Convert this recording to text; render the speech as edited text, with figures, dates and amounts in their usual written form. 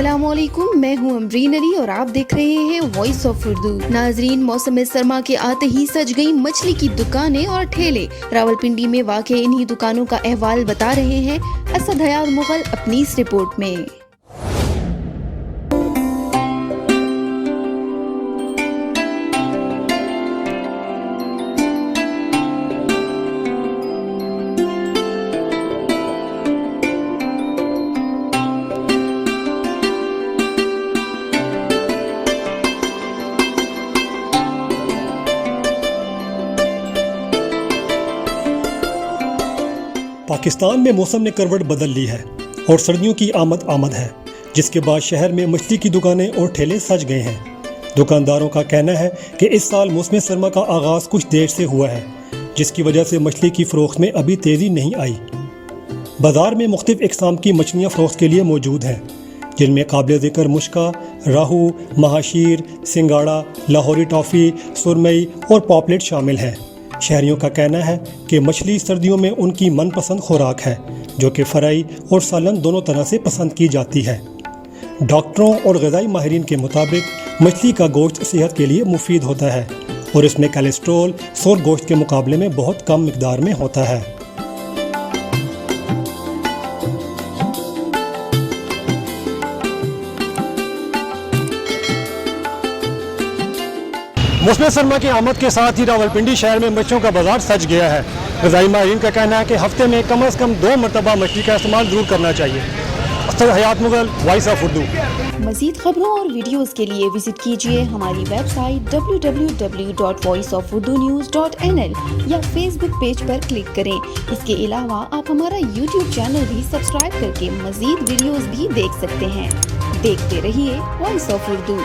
अस्सलामुअलैकुम, मैं हूं अमरीन अली और आप देख रहे हैं वॉइस ऑफ उर्दू। नाजरीन, मौसम सरमा के आते ही सज गई मछली की दुकानें और ठेले। रावलपिंडी में वाक़ इन्हीं दुकानों का अहवाल बता रहे हैं असद हयात मुगल अपनी इस रिपोर्ट में। पाकिस्तान में मौसम ने करवट बदल ली है और सर्दियों की आमद है, जिसके बाद शहर में मछली की दुकानें और ठेले सज गए हैं। दुकानदारों का कहना है कि इस साल मौसम सरमा का आगाज़ कुछ देर से हुआ है, जिसकी वजह से मछली की फ़रोख्त में अभी तेज़ी नहीं आई। बाज़ार में मुख्तलिफ़ इक़साम की मछलियाँ फ़रोख्त के लिए मौजूद हैं, जिनमें काबिल ज़िक्र मुश्का, राहू, महाशीर, सिंगाड़ा, लाहौरी टॉफ़ी, सुरमई और पॉपलेट शामिल हैं। शहरियों का कहना है कि मछली सर्दियों में उनकी मनपसंद खुराक है, जो कि फ्राई और सालन दोनों तरह से पसंद की जाती है। डॉक्टरों और ग़िज़ाई माहिरीन के मुताबिक मछली का गोश्त सेहत के लिए मुफीद होता है और इसमें कोलेस्ट्रॉल सूअर गोश्त के मुकाबले में बहुत कम मिकदार में होता है। मौसम सरमा की आमद के साथ ही रावलपिंडी शहर में मछलियों का बाजार सज गया है। ग़िज़ाई माहिरीन का कहना है कि हफ्ते में कम से कम 2 मरतबा मछली का इस्तेमाल ज़रूर करना चाहिए। असद हयात मुगल, वॉइस ऑफ उर्दू। मज़ीद खबरों और वीडियोज़ के लिए विजिट कीजिए हमारी वेबसाइट www.voiceofurdunews.nl या फेसबुक पेज पर क्लिक करें। इसके अलावा आप हमारा यूट्यूब चैनल भी सब्सक्राइब करके मज़ीद वीडियोज़ भी देख सकते हैं। देखते रहिए वॉइस ऑफ उर्दू।